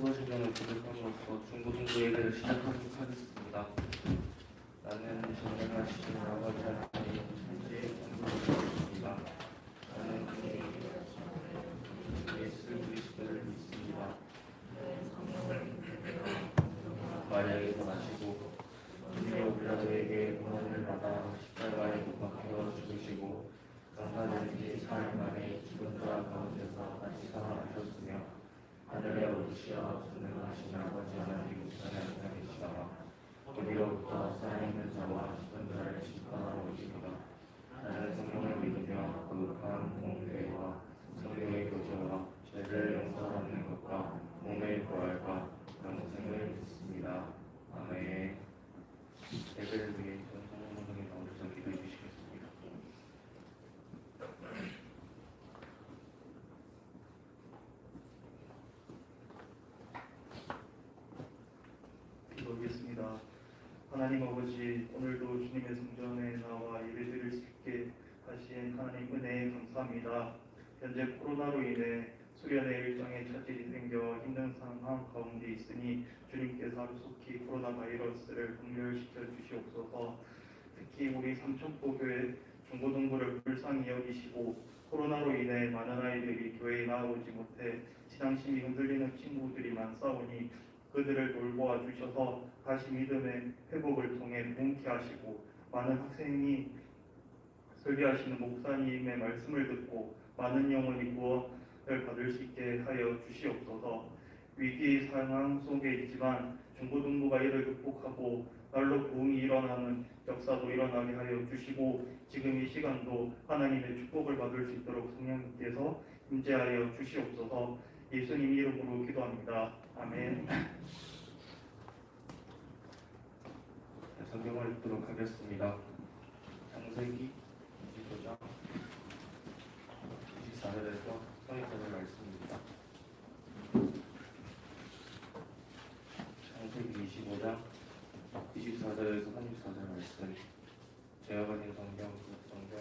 서도신경을 고백함으로써 중고등부 예배를 시작하도록 하겠습니다. 나는 전능하신 아버지 하나님 천지의 공부를 나는 예수 그리스도를 믿습니다. 마리아에게 마시고 우리로 빌라도에게 고난을 받아 십자가에 못 박혀 죽으시고 강산을 뒤 사흘 만에 죽은 자 가운데서 다시 살아나셨으며 하늘에 오르시어 전능하신 아버지 하나님 우편에 앉아계시다가 거기로부터 살아있는 자와 죽은 자를 심판하러 오시리라. 나는 성령을 믿으며 거룩한 공교회와 성령의 교제와 죄를 용서하는 것과 몸의 부활과 영생을 믿습니다. 아멘. 예배를 위해 성령의 나오셔서 기도해 주시겠습니다. 기도하겠습니다. 하나님 아버지, 오늘도 주님의 성전에 나와 예배드릴 수 있게 하신 하나님 은혜에 감사합니다. 현재 코로나로 인해 수련회 일정에 차질이 생겨 힘든 상황 가운데 있으니 주님께서 하루속히 코로나 바이러스를 공멸시켜 주시옵소서. 특히 우리 삼천포교회 중고등부를 불쌍히 여기시고 코로나로 인해 많은 아이들이 교회에 나오지 못해 신앙심이 흔들리는 친구들이 많사오니 그들을 돌보아 주셔서 다시 믿음의 회복을 통해 뭉게 하시고 많은 학생이 설교하시는 목사님의 말씀을 듣고 많은 영혼이 구원을 받을 수 있게 하여 주시옵소서. 위기 상황 속에 있지만 중고등부가 이를 극복하고 날로 부흥이 일어나는 역사도 일어나게 하여 주시고 지금 이 시간도 하나님의 축복을 받을 수 있도록 성령님께서 임재하여 주시옵소서. 예수님 이름으로 기도합니다. 아멘. 성경을 읽도록 하겠습니다. 창세기 25장 24절에서 32절 말씀입니다. 창세기 25장 24절에서 34절 말씀. 제가 가진 성경, 성경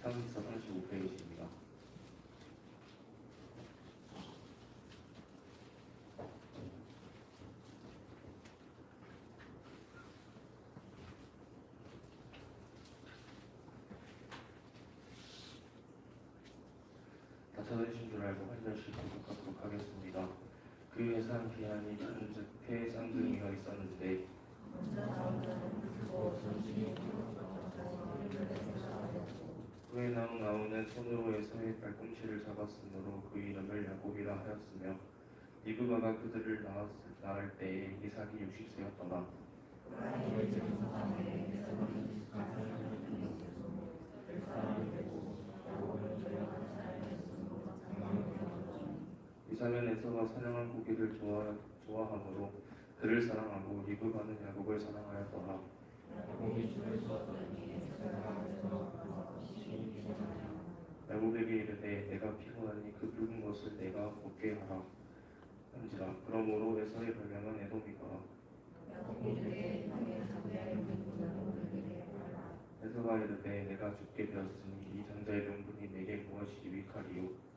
34, 35페이지입니다. 다 찾으신 줄 알고 한 절씩 교독하도록 하겠습니다. 그 해산 기한이 천해 쌍둥이가 있었는데 후에 나오는 손으로 에서의 발꿈치를 잡았으므로 그 이름을 야곱이라 하였으며 리브가가 그들을 낳을 때에 이삭이 60세였더라. 이삭은 에서가 사냥한 고기를 좋아하므로 그를 사랑하고 리브가는 야곱을 사랑하였더라. 야곱에게 이르되 내가 피곤하니 그 붉은 것을 내가 먹게 하라 한지라. 그러므로 에서의 별명은 에돔이더라. 에서가 이르되 내가 죽게 되었으니 이 장자의 명분이 내게 무엇이 유익하리요.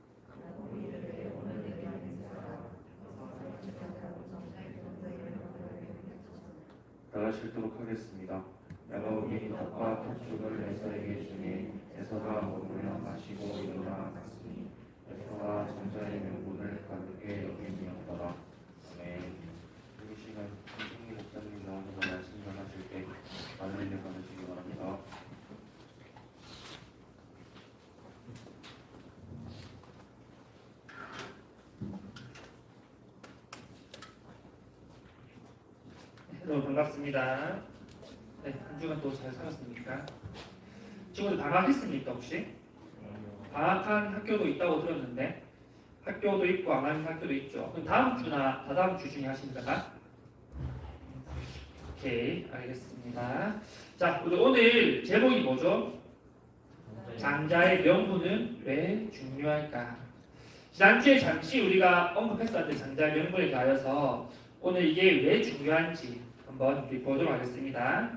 다같이 읽도록 하겠습니다. 야곱이 떡과 팥죽을 에서에게 주니 에서가 먹으며 마시고 일어나 갔으니 에서가 장자의 명분을 가득히 여김이었더라. 아멘. 이 시간 김승희 목사님 나오셔서 말씀 전하실 때 많은 은혜 받으시기 바랍니다. 여러분 반갑습니다. 네, 한 주간 또 잘 살았습니까? 친구들 방학했습니까 혹시? 방학한 학교도 있다고 들었는데 학교도 있고 안 하는 학교도 있죠. 그럼 다음 주나 다다음 주 중에 하십니까? 오케이, 알겠습니다. 자, 오늘 제목이 뭐죠? 장자의 명분은 왜 중요할까? 지난주에 잠시 우리가 언급했었는데 장자의 명분에 대하여서 오늘 이게 왜 중요한지 한번 우리 보도록 하겠습니다.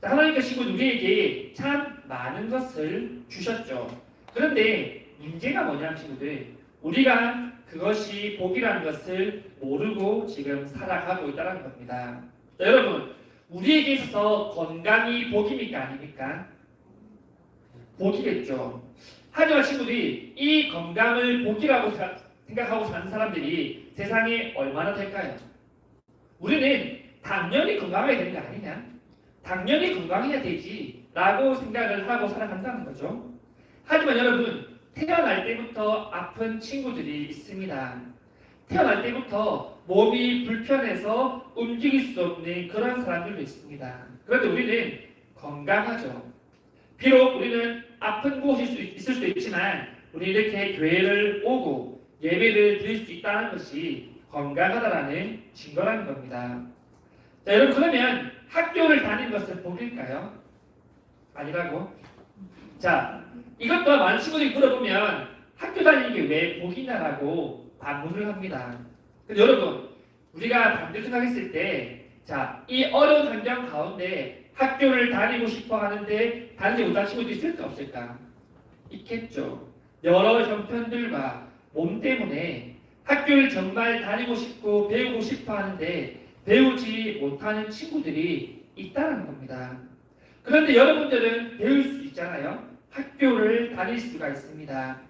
자, 하나님께서 우리에게 참 많은 것을 주셨죠. 그런데 문제가 뭐냐면 친구들, 우리가 그것이 복이라는 것을 모르고 지금 살아가고 있다는 겁니다. 자, 여러분, 우리에게 있어서 건강이 복입니까? 아닙니까? 복이겠죠. 하지만 친구들이 이 건강을 복이라고 생각하고 사는 사람들이 세상에 얼마나 될까요? 우리는 당연히 건강해야 되는 거 아니냐? 당연히 건강해야 되지 라고 생각을 하고 살아간다는 거죠. 하지만 여러분, 태어날 때부터 아픈 친구들이 있습니다. 태어날 때부터 몸이 불편해서 움직일 수 없는 그런 사람들도 있습니다. 그런데 우리는 건강하죠. 비록 우리는 아픈 곳이 있을 수도 있지만 우리 이렇게 교회를 오고 예배를 드릴 수 있다는 것이 건강하다라는 증거라는 겁니다. 자, 여러분, 그러면 학교를 다니는 것은 복일까요? 아니라고? 자, 이것도 많은 친구들이 물어보면 학교 다니는 게 왜 복이냐라고 반문을 합니다. 근데 여러분, 우리가 반대로 생각했을 때, 자, 이 어려운 환경 가운데 학교를 다니고 싶어 하는데 다니지 못한 친구들이 있을까 없을까? 있겠죠. 여러 형편들과 몸 때문에 학교를 정말 다니고 싶고 배우고 싶어 하는데 배우지 못하는 친구들이 있다는 겁니다. 그런데 여러분들은 배울 수 있잖아요. 학교를 다닐 수가 있습니다.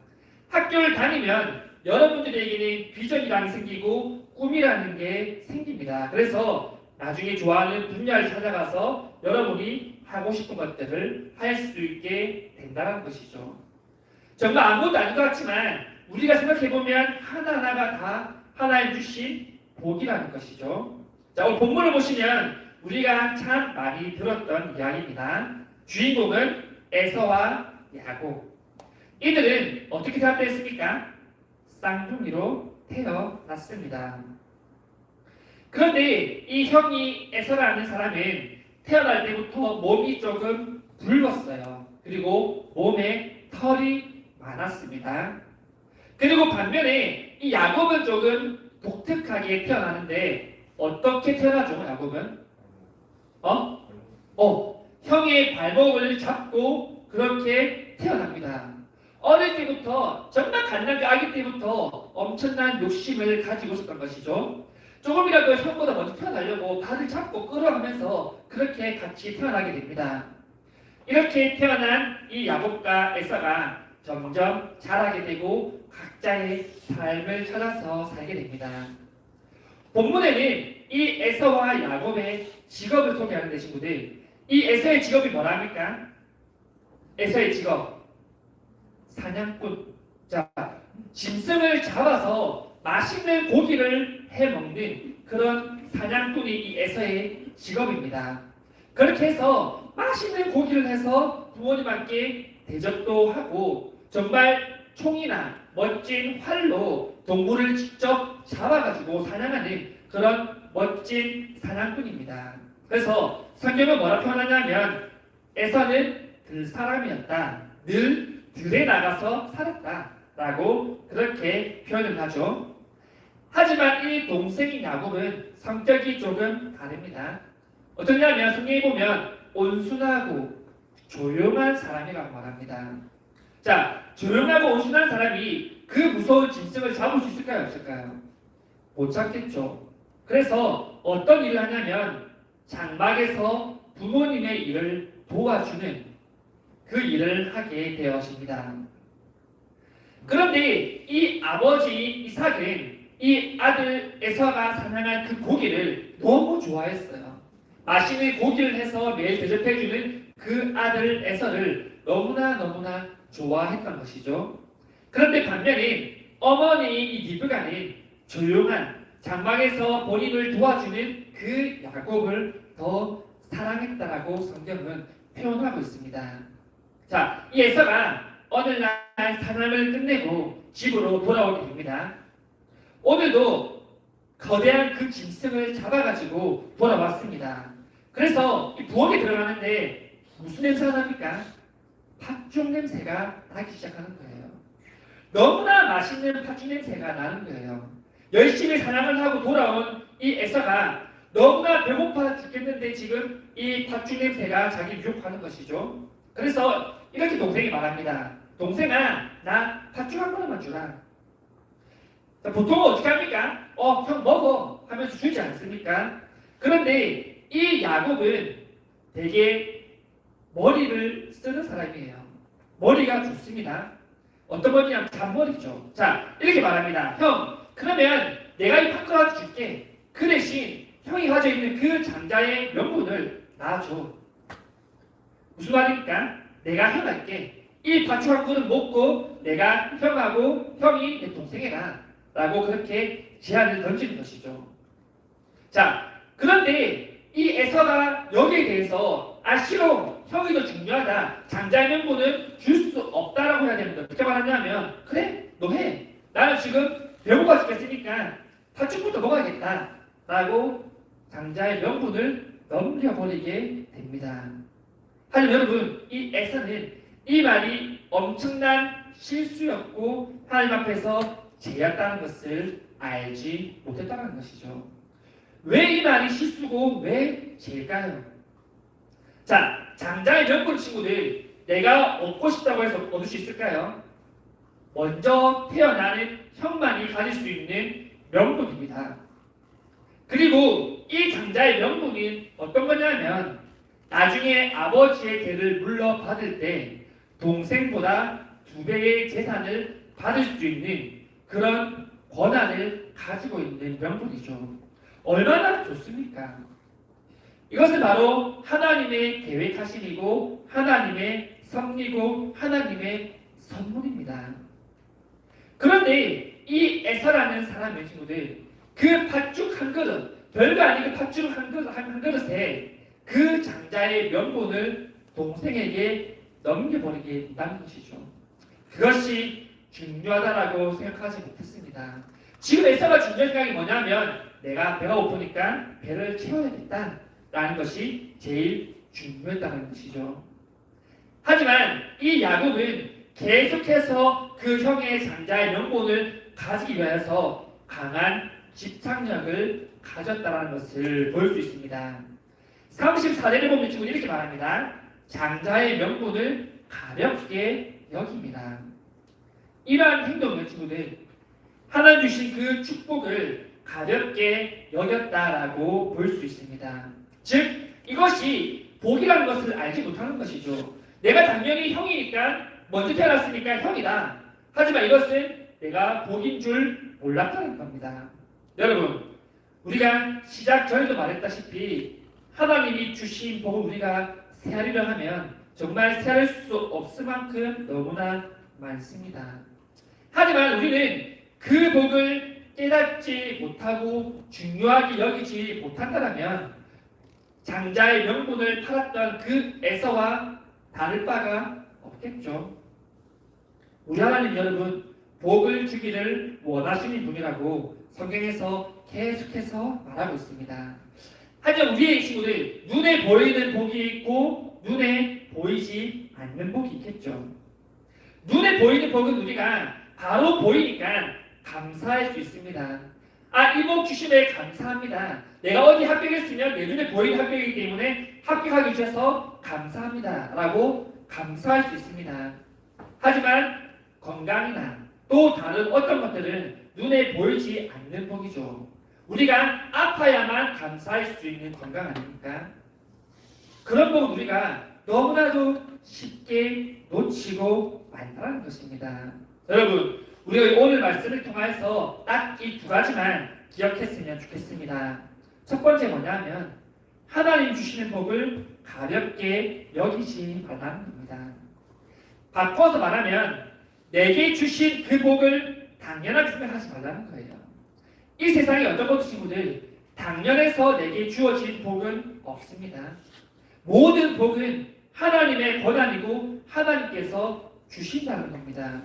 학교를 다니면 여러분들에게는 비전이라는 게 생기고 꿈이라는 게 생깁니다. 그래서 나중에 좋아하는 분야를 찾아가서 여러분이 하고 싶은 것들을 할 수 있게 된다는 것이죠. 정말 아무것도 아닌 것 같지만 우리가 생각해보면 하나하나가 다 하나님 주신 복이라는 것이죠. 자, 오늘 본문을 보시면 우리가 참 많이 들었던 이야기입니다. 주인공은 에서와 야곱. 이들은 어떻게 태어났습니까? 쌍둥이로 태어났습니다. 그런데 이 형이 에서라는 사람은 태어날 때부터 몸이 조금 붉었어요. 그리고 몸에 털이 많았습니다. 그리고 반면에 이 야곱은 조금 독특하게 태어나는데 어떻게 태어나죠? 야곱은? 형의 발목을 잡고 그렇게 태어납니다. 어릴 때부터 정말 갓난 아기 때부터 엄청난 욕심을 가지고 있었던 것이죠. 조금이라도 형보다 먼저 태어나려고 발을 잡고 끌어가면서 그렇게 같이 태어나게 됩니다. 이렇게 태어난 이 야곱과 에서가 점점 자라게 되고 각자의 삶을 찾아서 살게 됩니다. 본문에는 이 에서와 야곱의 직업을 소개하는데 친구들, 이 에서의 직업이 뭐랍니까? 에서의 직업 사냥꾼. 자, 짐승을 잡아서 맛있는 고기를 해먹는 그런 사냥꾼이 이 에서의 직업입니다. 그렇게 해서 맛있는 고기를 해서 부모님께 대접도 하고 정말 총이나 멋진 활로 동물을 직접 잡아가지고 사냥하는 그런 멋진 사냥꾼입니다. 그래서 성경은 뭐라 표현하냐면 에서는 들사람이었다. 늘 들에 나가서 살았다. 라고 그렇게 표현을 하죠. 하지만 이 동생인 야곱은 성격이 조금 다릅니다. 어떠냐면 성경에 보면 온순하고 조용한 사람이라고 말합니다. 자, 조용하고 온순한 사람이 그 무서운 짐승을 잡을 수 있을까요? 없을까요? 못 잡겠죠. 그래서 어떤 일을 하냐면 장막에서 부모님의 일을 도와주는 그 일을 하게 되었습니다. 그런데 이 아버지 이삭은 이 아들 에서가 사냥한 그 고기를 너무 좋아했어요. 맛있는 고기를 해서 매일 대접해주는 그 아들 에서를 너무나 좋아했던 것이죠. 그런데 반면에 어머니 이 리브가는 조용한 장막에서 본인을 도와주는 그 야곱을 더 사랑했다라고 성경은 표현하고 있습니다. 자, 이 에서가 어느 날 사냥을 끝내고 집으로 돌아오게 됩니다. 오늘도 거대한 그 짐승을 잡아가지고 돌아왔습니다. 그래서 이 부엌에 들어가는데 무슨 냄새가 납니까? 팥죽 냄새가 나기 시작하는 거예요. 너무나 맛있는 팥죽 냄새가 나는 거예요. 열심히 사냥을 하고 돌아온 이 에서가 너무나 배고파 죽겠는데 지금 이 팥죽 냄새가 자기를 유혹하는 것이죠. 그래서 이렇게 동생이 말합니다. 동생아, 나 팥죽 한 번만 주라. 자, 보통은 어떻게 합니까? 형 먹어 하면서 주지 않습니까? 그런데 이 야곱은 되게 머리를 쓰는 사람이에요. 머리가 좋습니다. 어떤 머리냐면 잔머리죠. 자, 이렇게 말합니다. 형, 그러면 내가 이 팥 하나 줄게. 그 대신 형이 가지고 있는 그 장자의 명분을 놔줘. 무슨 말입니까? 내가 형 할게. 이 팥죽 한 그릇 먹고 내가 형하고 형이 내 동생이라 라고 그렇게 제안을 던지는 것이죠. 자, 그런데 이 에서가 여기에 대해서 싫어. 형이 더 중요하다. 장자의 명분은 줄 수 없다라고 해야 되는데 어떻게 말하냐면 그래, 너 해. 나는 지금 배고파 죽겠으니까 팥죽부터 먹어야겠다. 라고 장자의 명분을 넘겨버리게 됩니다. 하지만 여러분, 이 에서는 이 말이 엄청난 실수였고 하나님 앞에서 죄였다는 것을 알지 못했다는 것이죠. 왜 이 말이 실수고 왜 죄일까요? 자, 장자의 명분 친구들, 내가 얻고 싶다고 해서 얻을 수 있을까요? 먼저 태어나는 형만이 가질 수 있는 명분입니다. 그리고 이 장자의 명분이 어떤 거냐면 나중에 아버지의 대를 물러받을 때 동생보다 2배의 재산을 받을 수 있는 그런 권한을 가지고 있는 명분이죠. 얼마나 좋습니까? 이것은 바로 하나님의 계획하심이고 하나님의 섭리고 하나님의 선물입니다. 그런데 이 에서라는 사람의 친구들, 그 팥죽 한 그릇, 별거 아닌 그 팥죽 한 그릇에 그 장자의 명분을 동생에게 넘겨버리게 된다는 것이죠. 그것이 중요하다라고 생각하지 못했습니다. 지금 에서가 중요한 생각이 뭐냐면 내가 배가 고프니까 배를 채워야겠다라는 것이 제일 중요했다는 것이죠. 하지만 이 야곱은 계속해서 그 형의 장자의 명분을 가지기 위해서 강한 집착력을 가졌다는 것을 볼 수 있습니다. 34절에 보면 지금 이렇게 말합니다. 장자의 명분을 가볍게 여깁니다. 이러한 행동을 친구들, 하나님 주신 그 축복을 가볍게 여겼다라고 볼 수 있습니다. 즉 이것이 복이라는 것을 알지 못하는 것이죠. 내가 당연히 형이니까 먼저 태어났으니까 형이다. 하지만 이것은 내가 복인 줄 몰랐다는 겁니다. 여러분, 우리가 시작 전에도 말했다시피 하나님이 주신 복을 우리가 세하리려 하면 정말 세할 수 없을 만큼 너무나 많습니다. 하지만 우리는 그 복을 깨닫지 못하고 중요하게 여기지 못한다면 장자의 명분을 팔았던 그 에서와 다를 바가 없겠죠. 우리 하나님 여러분, 복을 주기를 원하시는 분이라고 성경에서 계속해서 말하고 있습니다. 하지만 우리의 친구들, 눈에 보이는 복이 있고 눈에 보이지 않는 복이 있겠죠. 눈에 보이는 복은 우리가 바로 보이니까 감사할 수 있습니다. 이 복 주심에 감사합니다. 내가 어디 합격했으면 내 눈에 보이는 합격이기 때문에 합격하기 위해서 감사합니다 라고 감사할 수 있습니다. 하지만 건강이나 또 다른 어떤 것들은 눈에 보이지 않는 복이죠. 우리가 아파야만 감사할 수 있는 건강 아닙니까? 그런 복은 우리가 너무나도 쉽게 놓치고 만다는 것입니다. 여러분, 우리가 오늘 말씀을 통해서 딱 이 2가지만 기억했으면 좋겠습니다. 첫 번째 뭐냐면 하나님 주시는 복을 가볍게 여기지 말라는 겁니다. 바꿔서 말하면 내게 주신 그 복을 당연하게 생각하지 말라는 거예요. 이 세상에 어떤 것도 친구들 당연해서 내게 주어진 복은 없습니다. 모든 복은 하나님의 권한이고 하나님께서 주신다는 겁니다.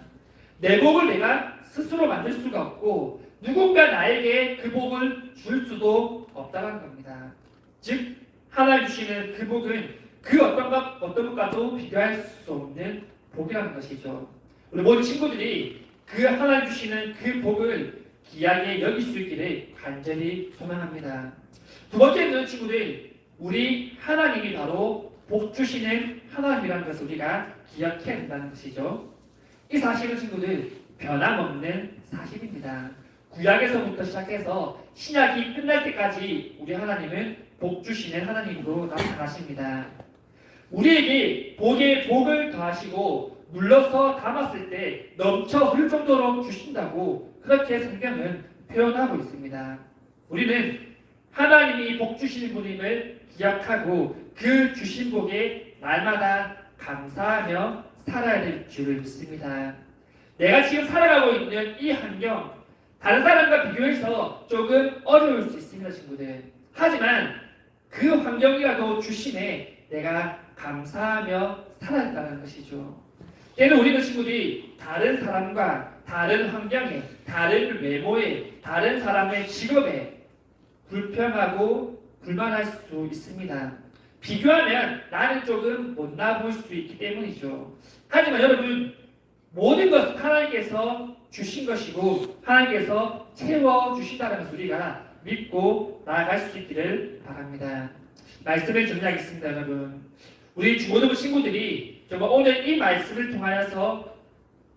내 복을 내가 스스로 만들 수가 없고 누군가 나에게 그 복을 줄 수도 없다는 겁니다. 즉 하나님 주시는 그 복은 그 어떤 것과도 비교할 수 없는 복이라는 것이죠. 우리 모든 친구들이 그 하나님 주시는 그 복을 귀하게 여길 수 있기를 간절히 소망합니다. 두 번째는 친구들, 우리 하나님이 바로 복 주시는 하나님이라는 것을 우리가 기억해야 한다는 것이죠. 이 사실은 친구들 변함없는 사실입니다. 구약에서부터 시작해서 신약이 끝날 때까지 우리 하나님은 복 주시는 하나님으로 나타나십니다. 우리에게 복에 복을 더하시고 눌러서 담았을 때 넘쳐 흐를 정도로 주신다고 그렇게 성경은 표현하고 있습니다. 우리는 하나님이 복 주시는 분임을 기억하고 그 주신 복에 날마다 감사하며 살아야 될 줄을 믿습니다. 내가 지금 살아가고 있는 이 환경, 다른 사람과 비교해서 조금 어려울 수 있습니다, 친구들. 하지만 그 환경이라도 주심에 내가 감사하며 살아야 한다는 것이죠. 때는 우리는 친구들이 다른 사람과 다른 환경에, 다른 외모에, 다른 사람의 직업에 불평하고 불만할 수 있습니다. 비교하면 나는 조금 못나 보일 수 있기 때문이죠. 하지만 여러분, 모든 것은 하나님께서 주신 것이고 하나님께서 채워주신다는 것을 우리가 믿고 나아갈 수 있기를 바랍니다. 말씀을 정리하겠습니다, 여러분. 우리 중고등부 친구들이 정말 오늘 이 말씀을 통하여서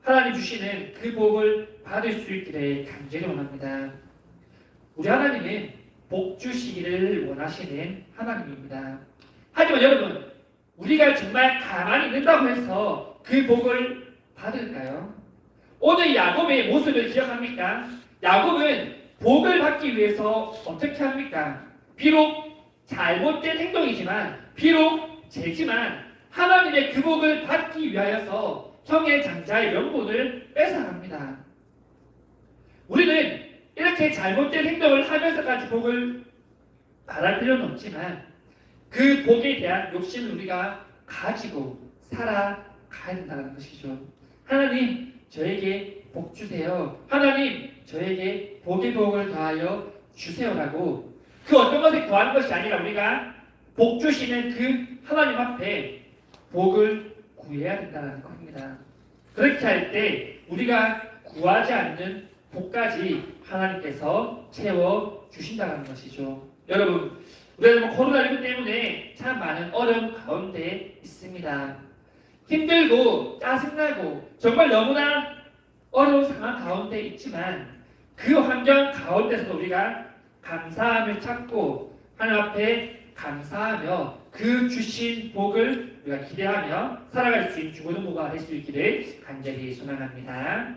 하나님 주시는 그 복을 받을 수 있기를 간절히 원합니다. 우리 하나님은 복 주시기를 원하시는 하나님입니다. 하지만 여러분, 우리가 정말 가만히 있는다고 해서 그 복을 받을까요? 오늘 야곱의 모습을 기억합니까? 야곱은 복을 받기 위해서 어떻게 합니까? 비록 잘못된 행동이지만, 비록 죄지만 하나님의 그 복을 받기 위하여서 형의 장자의 명분을 뺏어갑니다. 우리는 이렇게 잘못된 행동을 하면서까지 복을 바랄 필요는 없지만 그 복에 대한 욕심을 우리가 가지고 살아가야 된다는 것이죠. 하나님, 저에게 복 주세요. 하나님, 저에게 복의 복을 더하여 주세요라고 그 어떤 것에 구하는 것이 아니라 우리가 복 주시는 그 하나님 앞에 복을 구해야 된다는 겁니다. 그렇게 할 때 우리가 구하지 않는 복까지 하나님께서 채워 주신다는 것이죠. 여러분, 우리가 코로나19 때문에 참 많은 어려움 가운데 있습니다. 힘들고 짜증나고 정말 너무나 어려운 상황 가운데 있지만 그 환경 가운데서도 우리가 감사함을 찾고 하나님 앞에 감사하며 그 주신 복을 우리가 기대하며 살아갈 수 있는 중고등부가 될 수 있기를 간절히 소망합니다.